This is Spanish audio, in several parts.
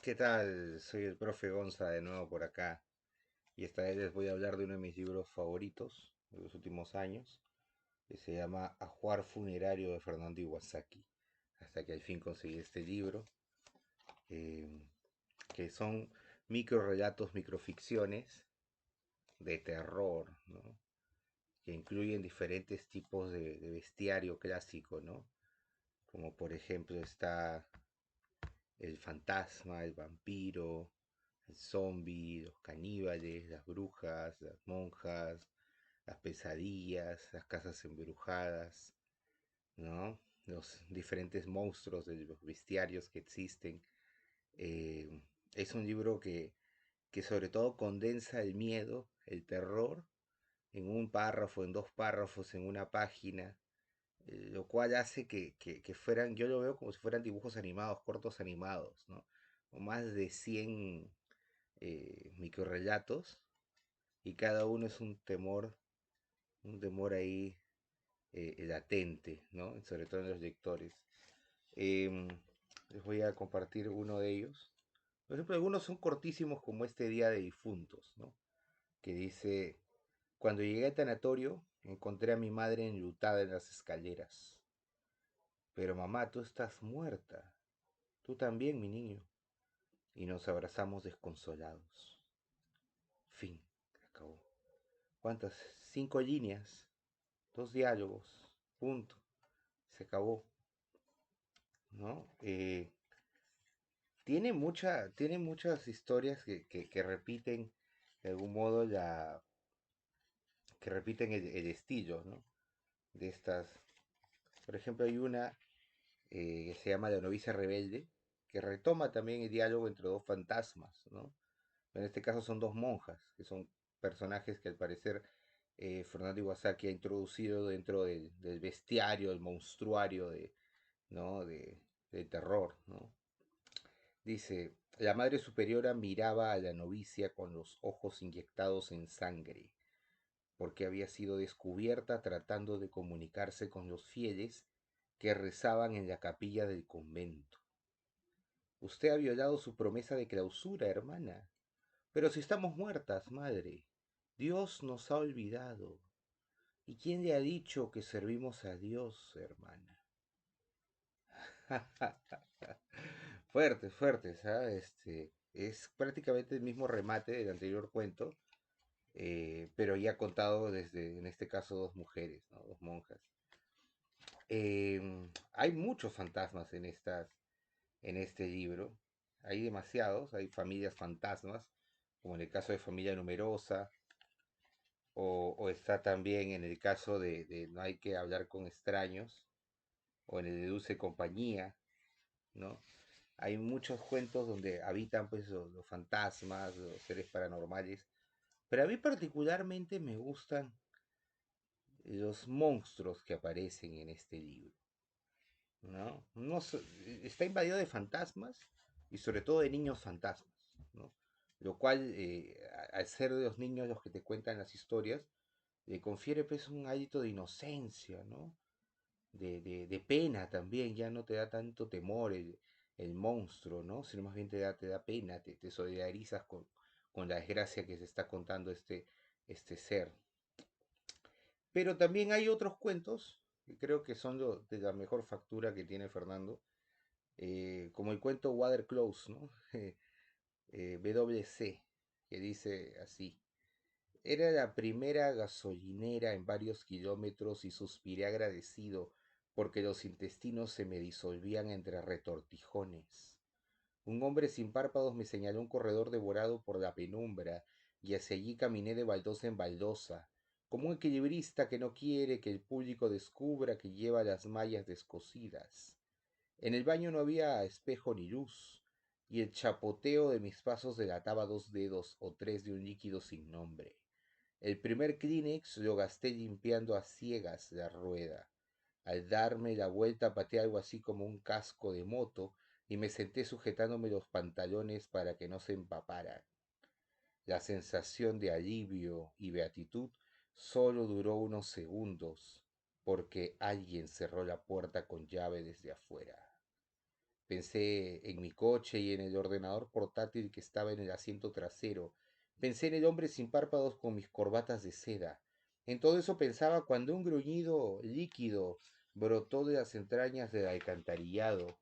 ¿Qué tal? Soy el profe Gonza de nuevo por acá y esta vez les voy a hablar de uno de mis libros favoritos de los últimos años, que se llama Ajuar Funerario de Fernando Iwasaki. Hasta que al fin conseguí este libro, eh, que son microrelatos, microficciones de terror, ¿no? Que incluyen diferentes tipos de bestiario clásico, ¿no? Como por ejemplo está el fantasma, el vampiro, el zombie, los caníbales, las brujas, las monjas, las pesadillas, las casas embrujadas, ¿no? Los diferentes monstruos de los bestiarios que existen. Eh, es un libro que sobre todo condensa el miedo, el terror, en un párrafo, en dos párrafos, en una página, lo cual hace que fueran, yo lo veo como si fueran dibujos animados, cortos animados, ¿no? O más de 100 microrelatos y cada uno es un temor ahí latente, ¿no? Sobre todo en los lectores. Em, Les voy a compartir uno de ellos. Por ejemplo, algunos son cortísimos como este Día de Difuntos, ¿no? Que dice, cuando llegué al tanatorio, encontré a mi madre enlutada en las escaleras. Pero mamá, tú estás muerta. Tú también, mi niño. Y nos abrazamos desconsolados. Fin. Acabó. ¿Cuántas? 5 líneas. Dos diálogos. Punto. Se acabó. ¿No? Tiene muchas historias que repiten de algún modo que repiten el estilo, ¿no? De estas. Por ejemplo, hay una que se llama La novicia rebelde, que retoma también el diálogo entre dos fantasmas, ¿no? En este caso son dos monjas, que son personajes que al parecer Fernando Iwasaki ha introducido dentro del bestiario, el monstruario ¿no? de terror, ¿no? Dice, la Madre Superiora miraba a la novicia con los ojos inyectados en sangre, porque había sido descubierta tratando de comunicarse con los fieles que rezaban en la capilla del convento. Usted ha violado su promesa de clausura, hermana. Pero si estamos muertas, madre, Dios nos ha olvidado. ¿Y quién le ha dicho que servimos a Dios, hermana? Fuertes, fuertes, ¿ah? Es prácticamente el mismo remate del anterior cuento, pero ya contado desde, en este caso, dos mujeres, ¿no? Dos monjas. Hay muchos fantasmas en este libro. Hay demasiados, hay familias fantasmas, como en el caso de familia numerosa, o está también en el caso de no hay que hablar con extraños, o en el de dulce compañía, ¿no? Hay muchos cuentos donde habitan pues los fantasmas, los seres paranormales, pero a mí particularmente me gustan los monstruos que aparecen en este libro, ¿no? Está invadido de fantasmas y sobre todo de niños fantasmas, ¿no? Lo cual, al ser de los niños los que te cuentan las historias, le confiere pues un hálito de inocencia, ¿no? De pena también, ya no te da tanto temor el monstruo, ¿no? Sino más bien te da pena, te solidarizas con la desgracia que se está contando este ser. Pero también hay otros cuentos que creo que son de la mejor factura que tiene Fernando, como el cuento Water Close, ¿no? WC, que dice así. Era la primera gasolinera en varios kilómetros y suspiré agradecido porque los intestinos se me disolvían entre retortijones. Un hombre sin párpados me señaló un corredor devorado por la penumbra y hacia allí caminé de baldosa en baldosa, como un equilibrista que no quiere que el público descubra que lleva las mallas descosidas. En el baño no había espejo ni luz, y el chapoteo de mis pasos delataba 2 dedos o tres de un líquido sin nombre. El primer Kleenex lo gasté limpiando a ciegas la rueda. Al darme la vuelta pateé algo así como un casco de moto y me senté sujetándome los pantalones para que no se empaparan. La sensación de alivio y beatitud solo duró unos segundos porque alguien cerró la puerta con llave desde afuera. Pensé en mi coche y en el ordenador portátil que estaba en el asiento trasero. Pensé en el hombre sin párpados con mis corbatas de seda. En todo eso pensaba cuando un gruñido líquido brotó de las entrañas del alcantarillado.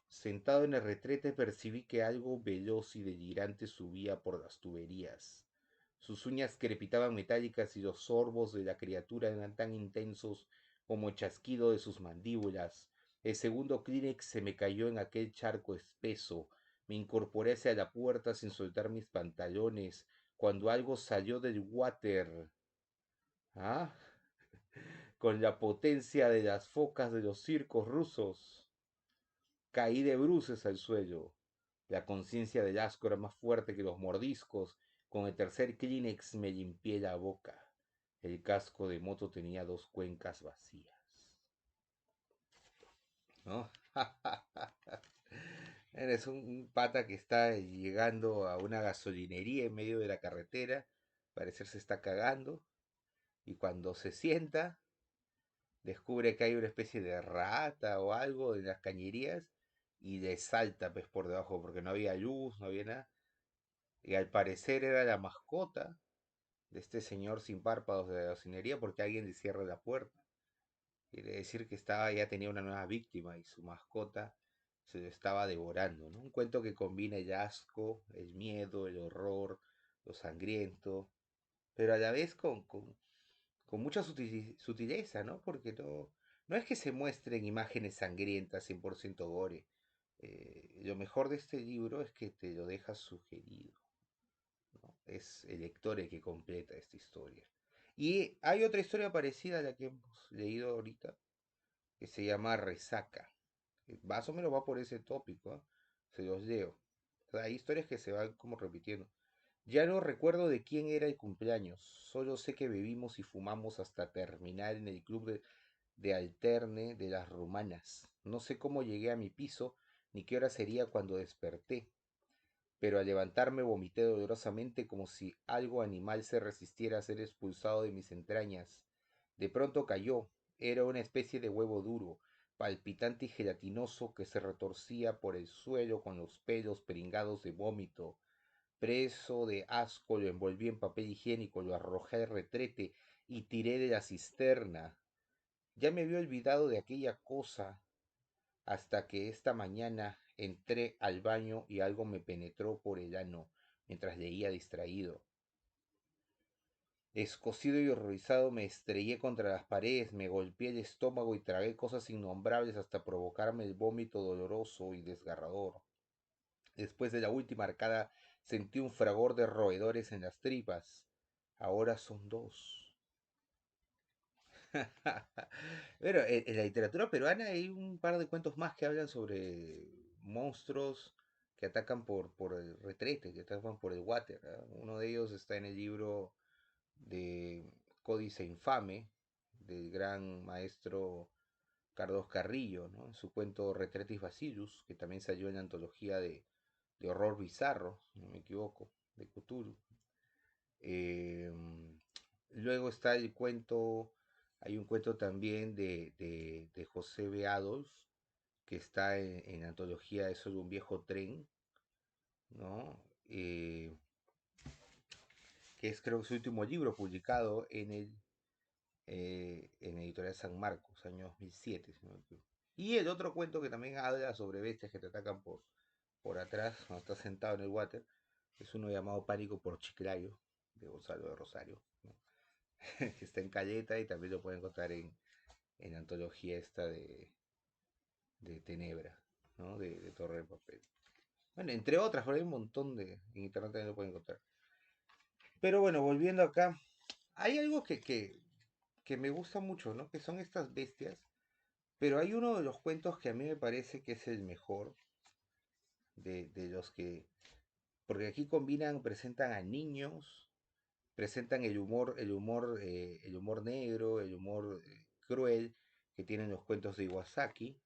Sentado en el retrete percibí que algo veloz y delirante subía por las tuberías. Sus uñas crepitaban metálicas y los sorbos de la criatura eran tan intensos como el chasquido de sus mandíbulas. El segundo Kleenex se me cayó en aquel charco espeso. Me incorporé hacia la puerta sin soltar mis pantalones cuando algo salió del water. ¿Ah? Con la potencia de las focas de los circos rusos. Caí de bruces al suelo. La conciencia del asco era más fuerte que los mordiscos. Con el tercer Kleenex me limpié la boca. El casco de moto tenía dos cuencas vacías. ¿No? Eres un pata que está llegando a una gasolinería en medio de la carretera. Parecer se está cagando. Y cuando se sienta, descubre que hay una especie de rata o algo en las cañerías. Y le salta pues por debajo porque no había luz, no había nada. Y al parecer era la mascota de este señor sin párpados de la cocinería porque alguien le cierra la puerta. Quiere decir que ya tenía una nueva víctima y su mascota se lo estaba devorando, ¿no? Un cuento que combina el asco, el miedo, el horror, lo sangriento, pero a la vez con mucha sutileza, ¿no? Porque no es que se muestren imágenes sangrientas 100% gore. Lo mejor de este libro es que te lo deja sugerido, ¿no? Es el lector el que completa esta historia. Y hay otra historia parecida a la que hemos leído ahorita, que se llama Resaca. Más o menos va por ese tópico, ¿eh? Se los leo. O sea, hay historias que se van como repitiendo. Ya no recuerdo de quién era el cumpleaños, solo sé que bebimos y fumamos hasta terminar en el club de alterne de las rumanas. No sé cómo llegué a mi piso, ni qué hora sería cuando desperté, pero al levantarme vomité dolorosamente como si algo animal se resistiera a ser expulsado de mis entrañas. De pronto cayó. Era una especie de huevo duro, palpitante y gelatinoso que se retorcía por el suelo con los pelos pringados de vómito. Preso de asco, lo envolví en papel higiénico, lo arrojé al retrete y tiré de la cisterna. Ya me había olvidado de aquella cosa hasta que esta mañana entré al baño y algo me penetró por el ano mientras leía distraído. Escocido y horrorizado me estrellé contra las paredes, me golpeé el estómago y tragué cosas innombrables hasta provocarme el vómito doloroso y desgarrador. Después de la última arcada sentí un fragor de roedores en las tripas. Ahora son dos. Bueno, en la literatura peruana hay un par de cuentos más que hablan sobre monstruos que atacan por el retrete, que atacan por el water, ¿ah? Uno de ellos está en el libro de Códice Infame, del gran maestro Carlos Carrillo, ¿no? En su cuento Retretis Bacillus, que también salió en la antología de horror bizarro, si no me equivoco, de Cthulhu. Eh, Luego está el cuento, hay un cuento también de José B. Adolf, que está en la antología de Solo un viejo tren, ¿no? Que es creo que su último libro publicado en Editorial San Marcos, año 2007, si no me equivoco. Y el otro cuento que también habla sobre bestias que te atacan por atrás cuando estás sentado en el water, es uno llamado Pánico por Chiclayo, de Gonzalo de Rosario, ¿no? Que está en Caleta y también lo pueden encontrar en la antología esta de Tenebra, ¿no? De Torre de Papel. Bueno, entre otras, pero hay un montón en internet también lo pueden encontrar. Pero bueno, volviendo acá, hay algo que me gusta mucho, ¿no? Que son estas bestias, pero hay uno de los cuentos que a mí me parece que es el mejor de los que, porque aquí combinan, presentan a niños, presentan el humor negro, el humor cruel que tienen los cuentos de Iwasaki,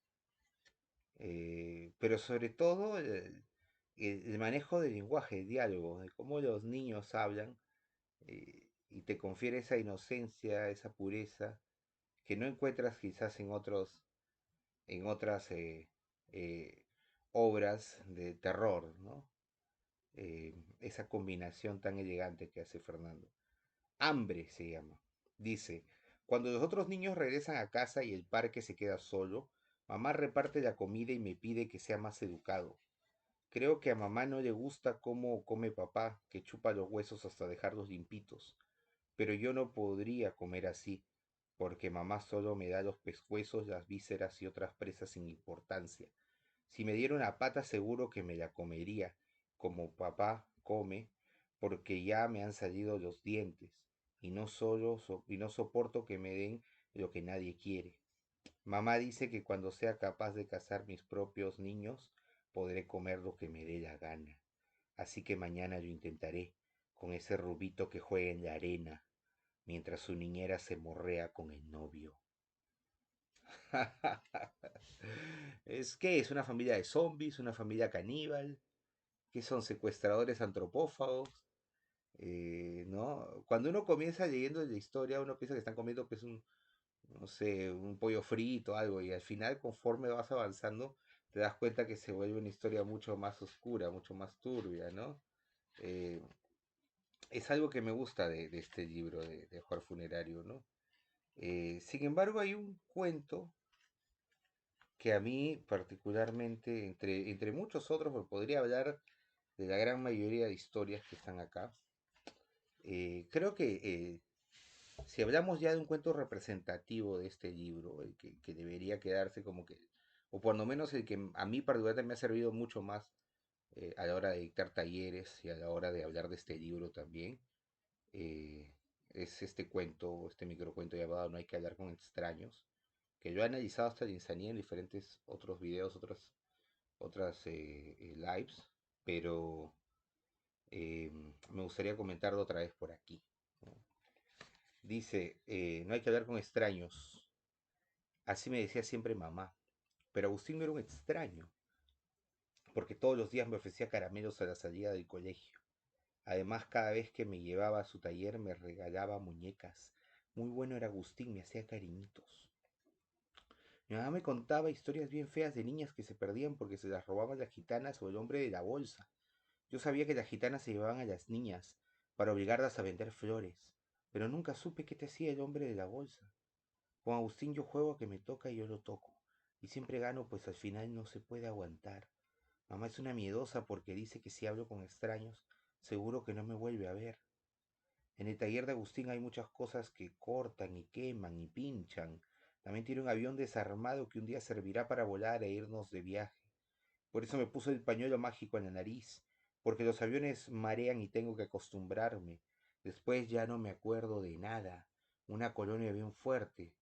pero sobre todo el manejo del lenguaje, el diálogo, de cómo los niños hablan y te confiere esa inocencia, esa pureza que no encuentras quizás en otras obras de terror, ¿no? Esa combinación tan elegante que hace Fernando. Hambre se llama. Dice, cuando los otros niños regresan a casa y el parque se queda solo, mamá reparte la comida y me pide que sea más educado. Creo que a mamá no le gusta cómo come papá, que chupa los huesos hasta dejarlos limpitos. Pero yo no podría comer así, porque mamá solo me da los pescuezos, las vísceras y otras presas sin importancia. Si me diera una pata seguro que me la comería, como papá come, porque ya me han salido los dientes, y y no soporto que me den lo que nadie quiere. Mamá dice que cuando sea capaz de cazar mis propios niños, podré comer lo que me dé la gana. Así que mañana lo intentaré, con ese rubito que juega en la arena, mientras su niñera se morrea con el novio. ¿Es que es una familia de zombies, una familia caníbal? ¿Que son secuestradores antropófagos? ¿No? Cuando uno comienza leyendo la historia, uno piensa que están comiendo pues no sé, un pollo frito, algo, y al final, conforme vas avanzando, te das cuenta que se vuelve una historia mucho más oscura, mucho más turbia, ¿no? Eh, es algo que me gusta de este libro de Horror Funerario, ¿no? Sin embargo, hay un cuento que a mí particularmente, entre muchos otros, porque podría hablar de la gran mayoría de historias que están acá, creo que si hablamos ya de un cuento representativo de este libro, el que debería quedarse como que, o por lo menos el que a mí particularmente me ha servido mucho más a la hora de dictar talleres y a la hora de hablar de este libro también, eh, es este cuento, este microcuento llamado No hay que hablar con extraños, que yo he analizado hasta la insanía en diferentes otros videos, otras lives, pero eh, me gustaría comentarlo otra vez por aquí, ¿no? Dice, no hay que hablar con extraños. Así me decía siempre mamá. Pero Agustín no era un extraño, porque todos los días me ofrecía caramelos a la salida del colegio. Además, cada vez que me llevaba a su taller me regalaba muñecas. Muy bueno era Agustín, me hacía cariñitos. Mi mamá me contaba historias bien feas de niñas que se perdían porque se las robaban las gitanas o el hombre de la bolsa. Yo sabía que las gitanas se llevaban a las niñas para obligarlas a vender flores, pero nunca supe qué te hacía el hombre de la bolsa. Con Agustín yo juego a que me toca y yo lo toco. Y siempre gano, pues al final no se puede aguantar. Mamá es una miedosa porque dice que si hablo con extraños, seguro que no me vuelve a ver. En el taller de Agustín hay muchas cosas que cortan y queman y pinchan. También tiene un avión desarmado que un día servirá para volar e irnos de viaje. Por eso me puso el pañuelo mágico en la nariz, porque los aviones marean y tengo que acostumbrarme. Después ya no me acuerdo de nada. Una colonia bien fuerte,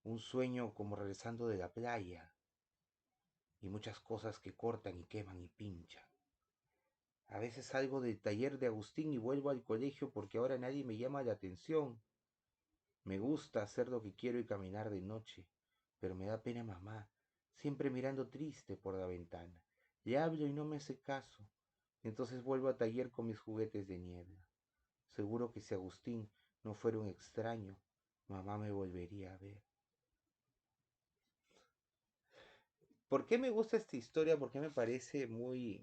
un sueño como regresando de la playa, y muchas cosas que cortan y queman y pinchan. A veces salgo del taller de Agustín y vuelvo al colegio porque ahora nadie me llama la atención. Me gusta hacer lo que quiero y caminar de noche, pero me da pena mamá, siempre mirando triste por la ventana. Le hablo y no me hace caso. Entonces vuelvo a taller con mis juguetes de niebla. Seguro que si Agustín no fuera un extraño, mamá me volvería a ver. ¿Por qué me gusta esta historia? Porque me parece muy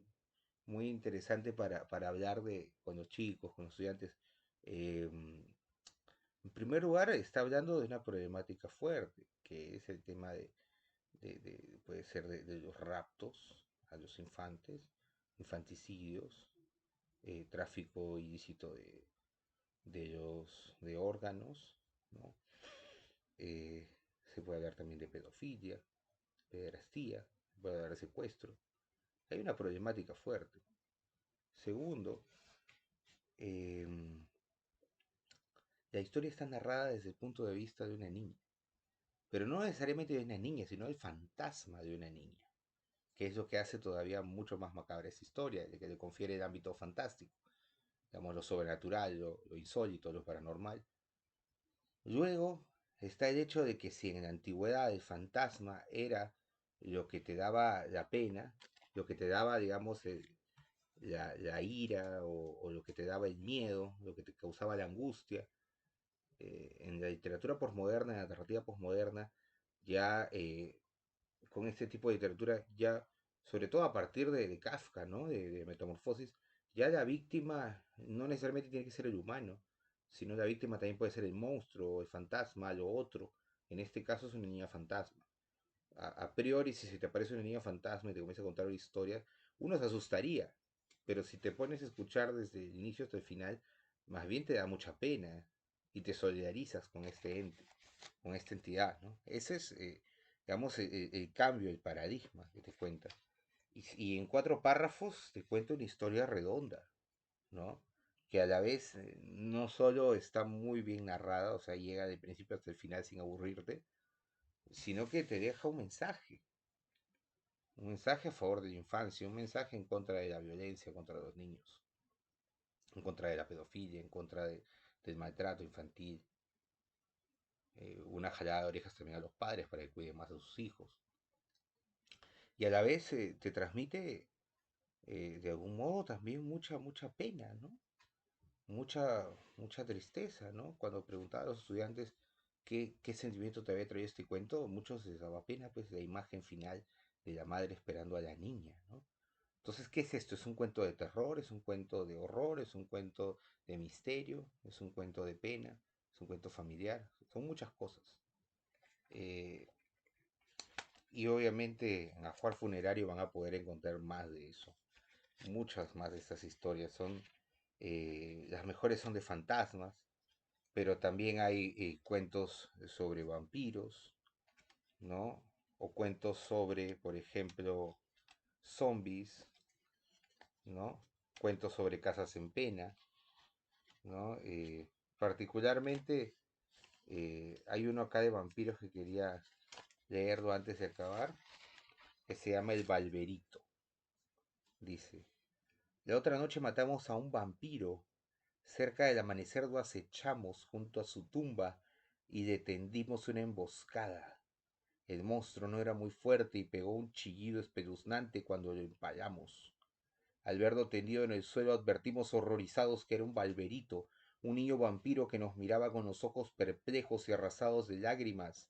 interesante para hablar con los chicos, con los estudiantes. Eh, en primer lugar, está hablando de una problemática fuerte, que es el tema puede ser de los raptos a los infantes, infanticidios, tráfico ilícito de órganos, ¿no? Eh, se puede hablar también de pedofilia, pederastía, se puede hablar de secuestro. Hay una problemática fuerte. Segundo, eh, la historia está narrada desde el punto de vista de una niña, pero no necesariamente de una niña, sino del fantasma de una niña, que es lo que hace todavía mucho más macabra esa historia, de que le confiere el ámbito fantástico, digamos, lo sobrenatural, lo insólito, lo paranormal. Luego está el hecho de que si en la antigüedad el fantasma era lo que te daba la pena, lo que te daba, digamos, la ira o lo que te daba el miedo, lo que te causaba la angustia, en la literatura posmoderna, en la narrativa posmoderna, ya con este tipo de literatura ya sobre todo a partir de Kafka, ¿no? De Metamorfosis, ya la víctima no necesariamente tiene que ser el humano, sino la víctima también puede ser el monstruo, el fantasma, lo otro. En este caso es una niña fantasma. A priori, si se te aparece una niña fantasma y te comienza a contar una historia, uno se asustaría, pero si te pones a escuchar desde el inicio hasta el final, más bien te da mucha pena y te solidarizas con este ente, con esta entidad, ¿no? Ese es, digamos, el cambio, el paradigma que te cuenta. Y en 4 párrafos te cuenta una historia redonda, ¿no? Que a la vez no solo está muy bien narrada, o sea, llega de principio hasta el final sin aburrirte, sino que te deja un mensaje a favor de la infancia, un mensaje en contra de la violencia contra los niños, en contra de la pedofilia, en contra del maltrato infantil, una jalada de orejas también a los padres para que cuiden más a sus hijos. Y a la vez te transmite de algún modo también mucha pena, ¿no? Mucha tristeza, ¿no? Cuando preguntaba a los estudiantes qué sentimiento te había traído este cuento, muchos les daba pena pues la imagen final de la madre esperando a la niña, ¿no? Entonces, ¿qué es esto? ¿Es un cuento de terror? ¿Es un cuento de horror? ¿Es un cuento de misterio? ¿Es un cuento de pena? ¿Es un cuento familiar? Son muchas cosas. Eh, y obviamente en Ajuar Funerario van a poder encontrar más de eso. Muchas más de estas historias. Las mejores son de fantasmas, pero también hay cuentos sobre vampiros, ¿no? O cuentos sobre, por ejemplo, zombies, ¿no? Cuentos sobre casas en pena, ¿no? Particularmente hay uno acá de vampiros que quería leerlo antes de acabar, que se llama El Valverito. Dice, la otra noche matamos a un vampiro. Cerca del amanecer lo acechamos junto a su tumba y le tendimos una emboscada. El monstruo no era muy fuerte y pegó un chillido espeluznante cuando lo empalamos. Al verlo tendido en el suelo advertimos horrorizados que era un Valverito, un niño vampiro que nos miraba con los ojos perplejos y arrasados de lágrimas,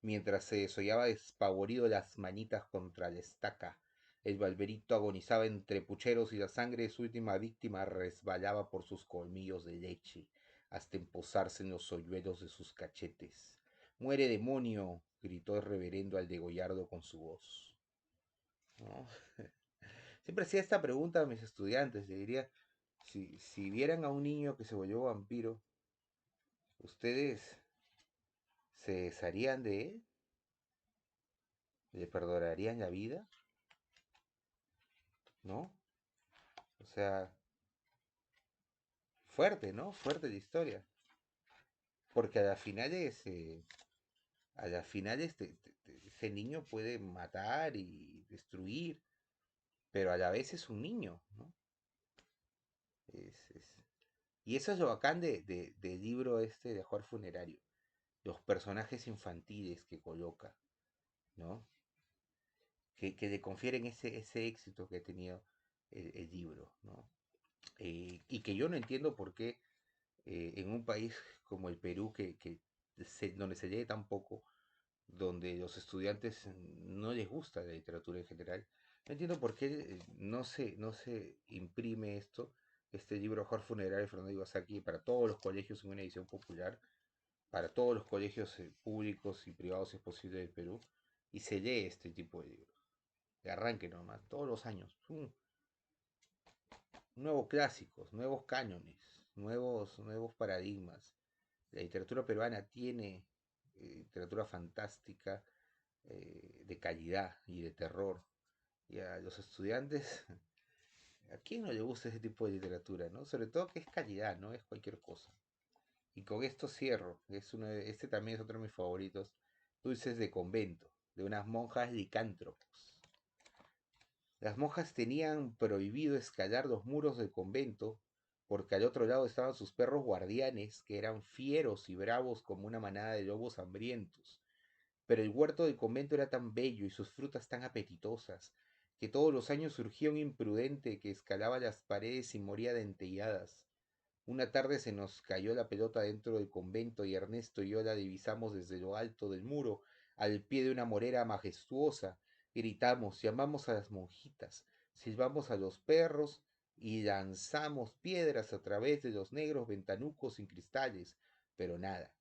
mientras se desollaba despavorido las manitas contra la estaca. El Valverito agonizaba entre pucheros y la sangre de su última víctima resbalaba por sus colmillos de leche, hasta emposarse en los hoyuelos de sus cachetes. ¡Muere, demonio! Gritó el reverendo al degollarlo con su voz. ¿No? Siempre hacía esta pregunta a mis estudiantes. Le diría, si vieran a un niño que se volvió vampiro, ¿ustedes se desharían de él? ¿Le perdonarían la vida? ¿No? O sea, fuerte, ¿no? Fuerte la historia. Porque a las finales ese niño puede matar y destruir, pero a la vez es un niño, ¿no? Es, es- Y eso es lo bacán del libro este de Juar Funerario. Los personajes infantiles que coloca, ¿no? Que le confieren ese éxito que ha tenido el libro, ¿no? Y que yo no entiendo por qué en un país como el Perú, donde se lee tan poco, donde los estudiantes no les gusta la literatura en general, no entiendo por qué no se imprime este libro Jorge Funerario de Fernando Iwasaki para todos los colegios en una edición popular, para todos los colegios públicos y privados, si es posible, del Perú, y se lee este tipo de libros. De arranque nomás, todos los años. Nuevos clásicos, nuevos cánones, nuevos paradigmas. La literatura peruana tiene literatura fantástica, de calidad y de terror. Y a los estudiantes, ¿a quién no le gusta ese tipo de literatura, no? Sobre todo que es calidad, no es cualquier cosa. Y con esto cierro. Este también es otro de mis favoritos. Dulces de convento, de unas monjas licántropos. Las monjas tenían prohibido escalar los muros del convento porque al otro lado estaban sus perros guardianes, que eran fieros y bravos como una manada de lobos hambrientos. Pero el huerto del convento era tan bello y sus frutas tan apetitosas, que todos los años surgía un imprudente que escalaba las paredes y moría de dentelladas. Una tarde se nos cayó la pelota dentro del convento y Ernesto y yo la divisamos desde lo alto del muro, al pie de una morera majestuosa. Gritamos, llamamos a las monjitas, silbamos a los perros y lanzamos piedras a través de los negros ventanucos sin cristales, pero nada.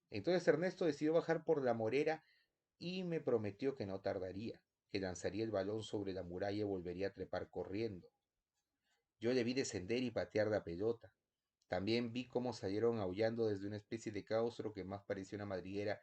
Entonces Ernesto decidió bajar por la morera y me prometió que no tardaría, que lanzaría el balón sobre la muralla y volvería a trepar corriendo. Yo le vi descender y patear la pelota. También vi cómo salieron aullando desde una especie de claustro que más parecía una madriguera.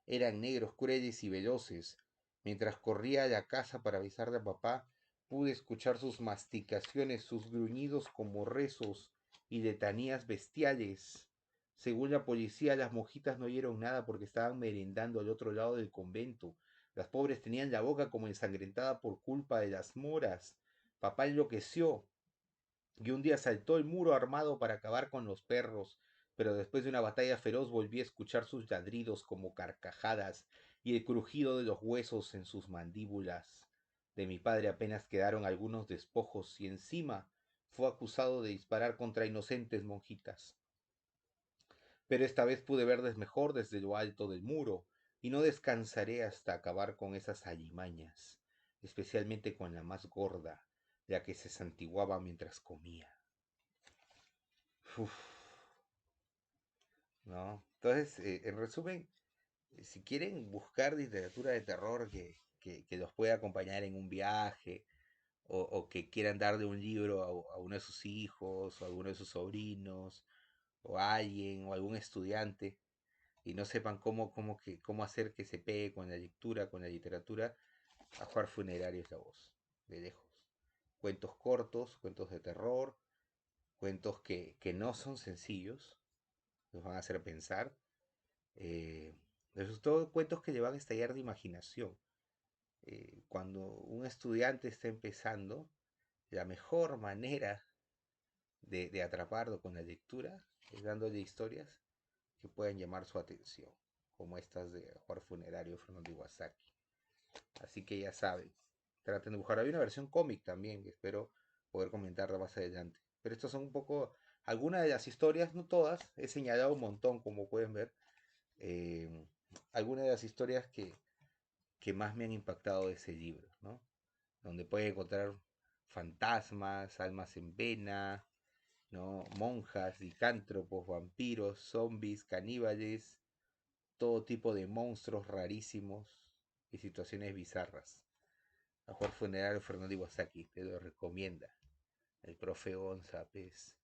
Eran negros, crueles y veloces. Mientras corría a la casa para avisarle a papá, pude escuchar sus masticaciones, sus gruñidos como rezos y letanías bestiales. Según la policía, las monjitas no oyeron nada porque estaban merendando al otro lado del convento. Las pobres tenían la boca como ensangrentada por culpa de las moras. Papá enloqueció y un día saltó el muro armado para acabar con los perros, pero después de una batalla feroz volví a escuchar sus ladridos como carcajadas y el crujido de los huesos en sus mandíbulas. De mi padre apenas quedaron algunos despojos y encima fue acusado de disparar contra inocentes monjitas. Pero esta vez pude verles mejor desde lo alto del muro, y no descansaré hasta acabar con esas alimañas, especialmente con la más gorda, la que se santiguaba mientras comía. Uf, ¿no? Entonces, en resumen, si quieren buscar literatura de terror que los pueda acompañar en un viaje, o que quieran darle un libro a uno de sus hijos, o a alguno de sus sobrinos, o a alguien, o a algún estudiante, y no sepan cómo hacer que se pegue con la lectura, con la literatura, a jugar funerario es la voz, de lejos. Cuentos cortos, cuentos de terror, cuentos que no son sencillos, los van a hacer pensar. Eh, Esos todos cuentos que le van a estallar de imaginación. Cuando un estudiante está empezando, la mejor manera de atraparlo con la lectura es dándole historias que puedan llamar su atención, como estas de Juar Funerario de Fernando Iwasaki. Así que ya saben, traten de buscar. Hay una versión cómic también, que espero poder comentarla más adelante. Pero estas son un poco algunas de las historias, no todas, he señalado un montón, como pueden ver, eh, algunas de las historias que más me han impactado de ese libro, ¿no? Donde pueden encontrar fantasmas, almas en pena, ¿no? Monjas, licántropos, vampiros, zombies, caníbales, todo tipo de monstruos rarísimos y situaciones bizarras. A Juan Funerario Fernando Iwasaki te lo recomienda. El profe Gonza, pues.